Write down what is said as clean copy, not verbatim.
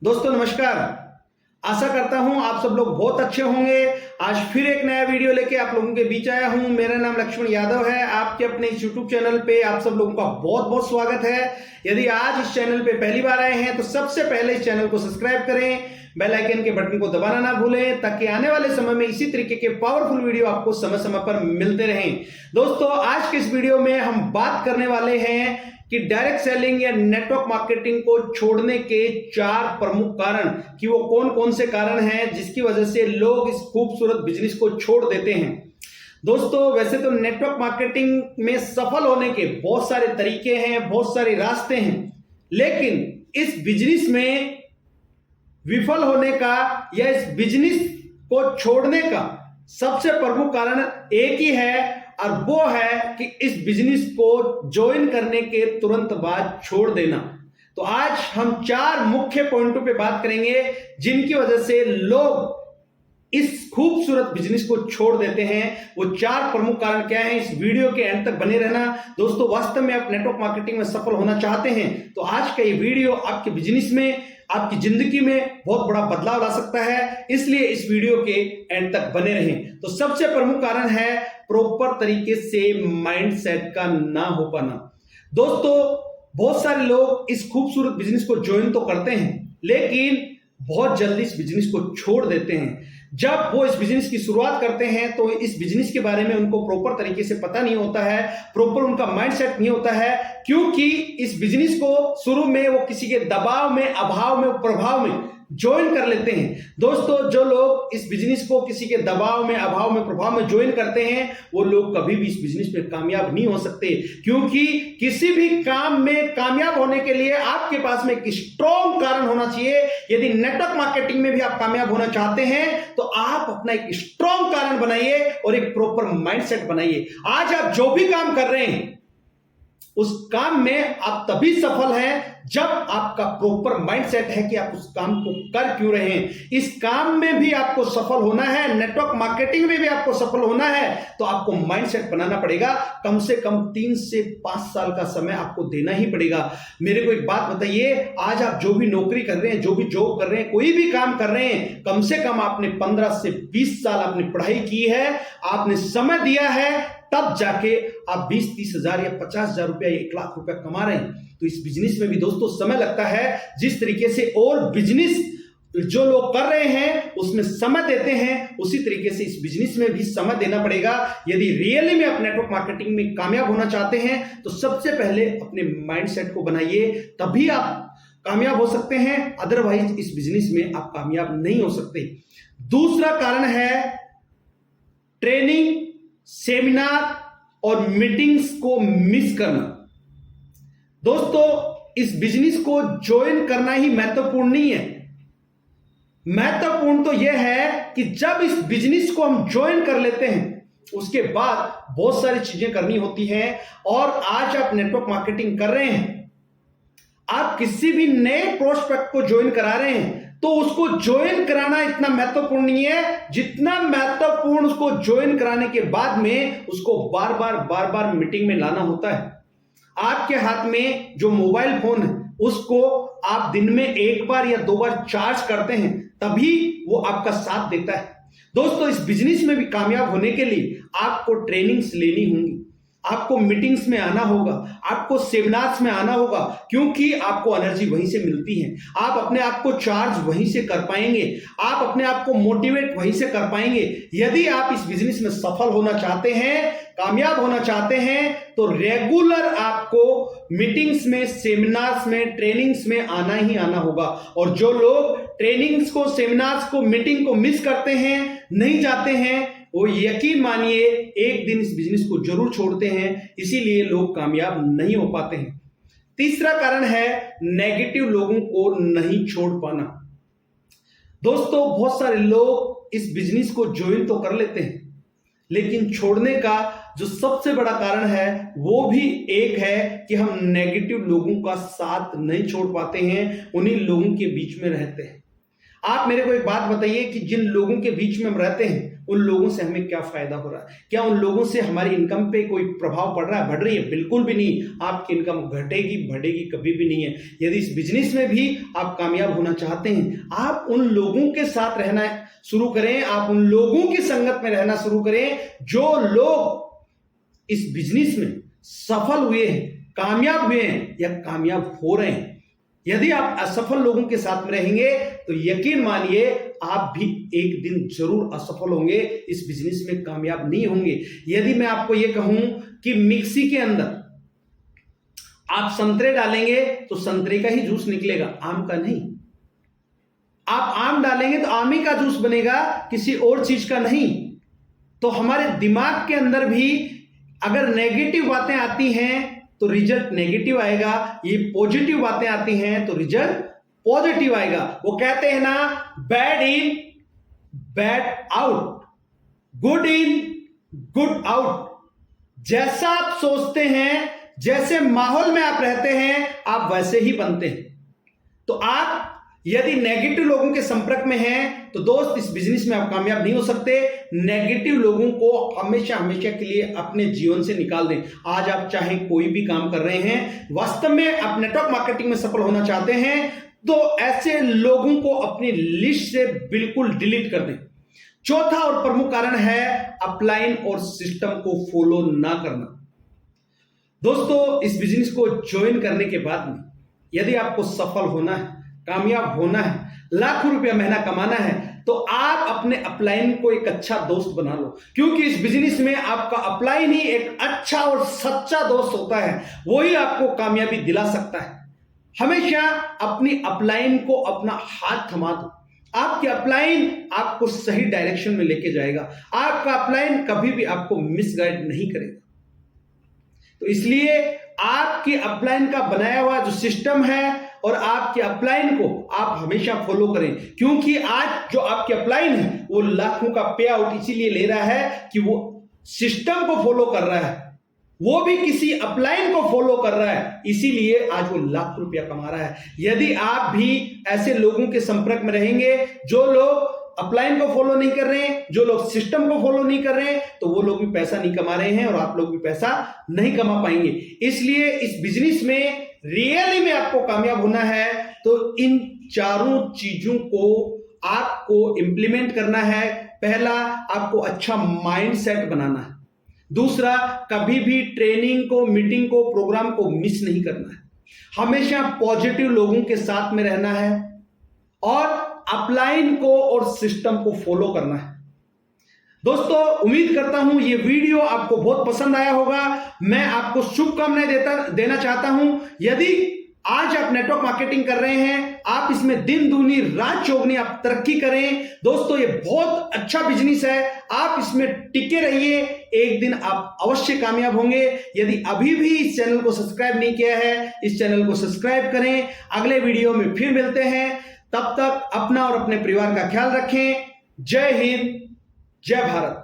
दोस्तों नमस्कार। आशा करता हूं आप सब लोग बहुत अच्छे होंगे। आज फिर एक नया वीडियो लेके आप लोगों के बीच आया हूं। मेरा नाम लक्ष्मण यादव है। आपके अपने इस YouTube चैनल पे आप सब लोगों का बहुत बहुत स्वागत है। यदि आज इस चैनल पे पहली बार आए हैं तो सबसे पहले इस चैनल को सब्सक्राइब करें, बेल आइकन के बटन को दबाना ना भूलें, ताकि आने वाले समय में इसी तरीके के पावरफुल वीडियो आपको समय समय पर मिलते रहें। दोस्तों आज के इस वीडियो में हम बात करने वाले हैं कि डायरेक्ट सेलिंग या नेटवर्क मार्केटिंग को छोड़ने के 4 प्रमुख कारण, कि वो कौन कौन से कारण हैं जिसकी वजह से लोग इस खूबसूरत बिजनेस को छोड़ देते हैं। दोस्तों वैसे तो नेटवर्क मार्केटिंग में सफल होने के बहुत सारे तरीके हैं, बहुत सारे रास्ते हैं, लेकिन इस बिजनेस में विफल होने का या इस बिजनेस को छोड़ने का सबसे प्रमुख कारण एक ही है, और वो है कि इस बिजनेस को ज्वाइन करने के तुरंत बाद छोड़ देना। तो आज हम 4 मुख्य पॉइंटों पे बात करेंगे जिनकी वजह से लोग इस खूबसूरत बिजनेस को छोड़ देते हैं। वो 4 प्रमुख कारण क्या हैं, इस वीडियो के एंड तक बने रहना। दोस्तों वास्तव में आप नेटवर्क मार्केटिंग में सफल होना चाहते हैं तो आज का ये वीडियो आपके बिजनेस में, आपकी जिंदगी में बहुत बड़ा बदलाव ला सकता है, इसलिए इस वीडियो के एंड तक बने रहें। तो सबसे प्रमुख कारण है प्रॉपर तरीके से माइंडसेट का ना हो पाना। दोस्तों बहुत सारे लोग इस खूबसूरत बिजनेस को ज्वाइन तो करते हैं, लेकिन बहुत जल्दी इस बिजनेस को छोड़ देते हैं। जब वो इस बिजनेस की शुरुआत करते हैं तो इस बिजनेस के बारे में उनको प्रॉपर तरीके से पता नहीं होता है, प्रॉपर उनका माइंडसेट नहीं होता है, क्योंकि इस बिजनेस को शुरू में वो किसी के दबाव में, अभाव में, प्रभाव में ज्वाइन कर लेते हैं। दोस्तों जो लोग इस बिजनेस को किसी के दबाव में, अभाव में, प्रभाव में ज्वाइन करते हैं वो लोग कभी भी इस बिजनेस में कामयाब नहीं हो सकते, क्योंकि किसी भी काम में कामयाब होने के लिए आपके पास में एक स्ट्रॉन्ग कारण होना चाहिए। यदि नेटवर्क मार्केटिंग में भी आप कामयाब होना चाहते हैं तो आप अपना एक स्ट्रॉन्ग कारण बनाइए और एक प्रॉपर माइंडसेट बनाइए। आज आप जो भी काम कर रहे हैं उस काम में आप तभी सफल हैं जब आपका प्रॉपर माइंडसेट है कि आप उस काम को कर क्यों रहे हैं। इस काम में भी आपको सफल होना है, नेटवर्क मार्केटिंग में भी आपको सफल होना है, तो आपको माइंडसेट बनाना पड़ेगा। कम से कम 3 से 5 साल का समय आपको देना ही पड़ेगा। मेरे को एक बात बताइए, आज आप जो भी नौकरी कर रहे हैं, जो भी जॉब कर रहे हैं, कोई भी काम कर रहे हैं, कम से कम आपने 15 से 20 साल आपने पढ़ाई की है, आपने समय दिया है, तब जाके आप 20-30 हजार या 50 हजार रुपया, 1 लाख रुपया कमा रहे हैं। तो इस बिजनेस में भी दोस्तों समय लगता है। जिस तरीके से और बिजनेस जो लोग कर रहे हैं उसमें समय देते हैं, उसी तरीके से इस बिजनेस में भी समय देना पड़ेगा। यदि रियली में आप नेटवर्क मार्केटिंग में कामयाब होना चाहते हैं तो सबसे पहले अपने माइंडसेट को बनाइए, तभी आप कामयाब हो सकते हैं, अदरवाइज इस बिजनेस में आप कामयाब नहीं हो सकते। दूसरा कारण है ट्रेनिंग, सेमिनार और मीटिंग्स को मिस करना। दोस्तों इस बिजनेस को ज्वाइन करना ही महत्वपूर्ण नहीं है, महत्वपूर्ण तो यह है कि जब इस बिजनेस को हम ज्वाइन कर लेते हैं उसके बाद बहुत सारी चीजें करनी होती हैं। और आज आप नेटवर्क मार्केटिंग कर रहे हैं, आप किसी भी नए प्रोस्पेक्ट को ज्वाइन करा रहे हैं तो उसको ज्वाइन कराना इतना महत्वपूर्ण नहीं है जितना महत्वपूर्ण उसको ज्वाइन कराने के बाद में उसको बार बार मीटिंग में लाना होता है। आपके हाथ में जो मोबाइल फोन है उसको आप दिन में 1 बार या 2 बार चार्ज करते हैं, तभी वो आपका साथ देता है। दोस्तों इस बिजनेस में भी कामयाब होने के लिए आपको ट्रेनिंग्स लेनी होंगी, आपको मीटिंग्स में आना होगा, आपको सेमिनार्स में आना होगा, क्योंकि आपको एनर्जी वहीं से मिलती है। आप अपने आप को चार्ज वहीं से कर पाएंगे, आप अपने आप को मोटिवेट वहीं से कर पाएंगे। यदि आप इस बिजनेस में सफल होना चाहते हैं, कामयाब होना चाहते हैं, तो रेगुलर आपको मीटिंग्स में, सेमिनार्स में, ट्रेनिंग्स में आना ही आना होगा। और जो लोग ट्रेनिंग्स को, सेमिनार्स को, मीटिंग को मिस करते हैं, नहीं जाते हैं, वो यकीन मानिए एक दिन इस बिजनेस को जरूर छोड़ते हैं, इसीलिए लोग कामयाब नहीं हो पाते हैं। तीसरा कारण है नेगेटिव लोगों को नहीं छोड़ पाना। दोस्तों बहुत सारे लोग इस बिजनेस को ज्वाइन तो कर लेते हैं, लेकिन छोड़ने का जो सबसे बड़ा कारण है वो भी एक है कि हम नेगेटिव लोगों का साथ नहीं छोड़ पाते हैं, उन्हीं लोगों के बीच में रहते हैं। आप मेरे को एक बात बताइए कि जिन लोगों के बीच में हम रहते हैं उन लोगों से हमें क्या फायदा हो रहा है, क्या उन लोगों से हमारी इनकम पे कोई प्रभाव पड़ रहा है, बढ़ रही है? बिल्कुल भी नहीं। आपकी इनकम घटेगी बढ़ेगी कभी भी नहीं है। यदि इस बिजनेस में भी आप कामयाब होना चाहते हैं, आप उन लोगों के साथ रहना शुरू करें, आप उन लोगों की संगत में रहना शुरू करें जो लोग इस बिजनेस में सफल हुए हैं, कामयाब हुए हैं या कामयाब हो रहे हैं। यदि आप असफल लोगों के साथ में रहेंगे तो यकीन मानिए आप भी एक दिन जरूर असफल होंगे, इस बिजनेस में कामयाब नहीं होंगे। यदि मैं आपको यह कहूं कि मिक्सी के अंदर आप संतरे डालेंगे तो संतरे का ही जूस निकलेगा, आम का नहीं। आप आम डालेंगे तो आम ही का जूस बनेगा, किसी और चीज का नहीं। तो हमारे दिमाग के अंदर भी अगर नेगेटिव बातें आती हैं तो रिजल्ट नेगेटिव आएगा, ये पॉजिटिव बातें आती हैं तो रिजल्ट पॉजिटिव आएगा। वो कहते हैं ना, bad in bad out, good in good out. जैसा आप सोचते हैं, जैसे माहौल में आप रहते हैं, आप वैसे ही बनते हैं। तो आप यदि नेगेटिव लोगों के संपर्क में हैं तो दोस्त इस बिजनेस में आप कामयाब नहीं हो सकते। नेगेटिव लोगों को हमेशा हमेशा के लिए अपने जीवन से निकाल दें। आज आप चाहे कोई भी काम कर रहे हैं, वास्तव में आप नेटवर्क मार्केटिंग में सफल होना चाहते हैं तो ऐसे लोगों को अपनी लिस्ट से बिल्कुल डिलीट कर दें। चौथा और प्रमुख कारण है अपलाइन और सिस्टम को फॉलो ना करना। दोस्तों, इस बिजनेस को ज्वाइन करने के बाद में यदि आपको सफल होना है, कामयाब होना है, लाखों रुपया महीना कमाना है, तो आप अपने अपलाइन को एक अच्छा दोस्त बना लो। क्योंकि इस बिजनेस में आपका अपलाइन ही एक अच्छा और सच्चा दोस्त होता है, वही आपको कामयाबी दिला सकता है। हमेशा अपनी अपलाइन को अपना हाथ थमा दो। आपकी अपलाइन आपको सही डायरेक्शन में लेके जाएगा। आपका अपलाइन कभी भी आपको मिसगाइड नहीं करेगा। तो इसलिए आपकी अपलाइन का बनाया हुआ जो सिस्टम है और आपके अपलाइन को आप हमेशा फॉलो करें। क्योंकि आज जो आपके अपलाइन है वो लाखों का पे आउट इसीलिए ले रहा है कि वो सिस्टम को फॉलो कर रहा है, वो भी किसी अपलाइन को फॉलो कर रहा है, इसीलिए आज वो लाख रुपया कमा रहा है। यदि आप भी ऐसे लोगों के संपर्क में रहेंगे जो लोग अपलाइन को फॉलो नहीं कर रहे हैं, जो लोग सिस्टम को फॉलो नहीं कर रहे हैं, तो वो लोग भी पैसा नहीं कमा रहे हैं और आप लोग भी पैसा नहीं कमा पाएंगे। इसलिए इस बिजनेस में रियली में आपको कामयाब होना है तो इन चारों चीजों को आपको इंप्लीमेंट करना है। पहला, आपको अच्छा माइंडसेट बनाना है। दूसरा, कभी भी ट्रेनिंग को, मीटिंग को, प्रोग्राम को मिस नहीं करना है। हमेशा पॉजिटिव लोगों के साथ में रहना है और अपलाइन को और सिस्टम को फॉलो करना है। दोस्तों, उम्मीद करता हूं ये वीडियो आपको बहुत पसंद आया होगा। मैं आपको शुभकामनाएं देना चाहता हूं। यदि आज आप नेटवर्क मार्केटिंग कर रहे हैं, आप इसमें दिन दूनी रात चौगनी आप तरक्की करें। दोस्तों, ये बहुत अच्छा बिजनेस है, आप इसमें टिके रहिए, एक दिन आप अवश्य कामयाब होंगे। यदि अभी भी इस चैनल को सब्सक्राइब नहीं किया है, इस चैनल को सब्सक्राइब करें। अगले वीडियो में फिर मिलते हैं, तब तक अपना और अपने परिवार का ख्याल रखें। जय हिंद, जय भारत।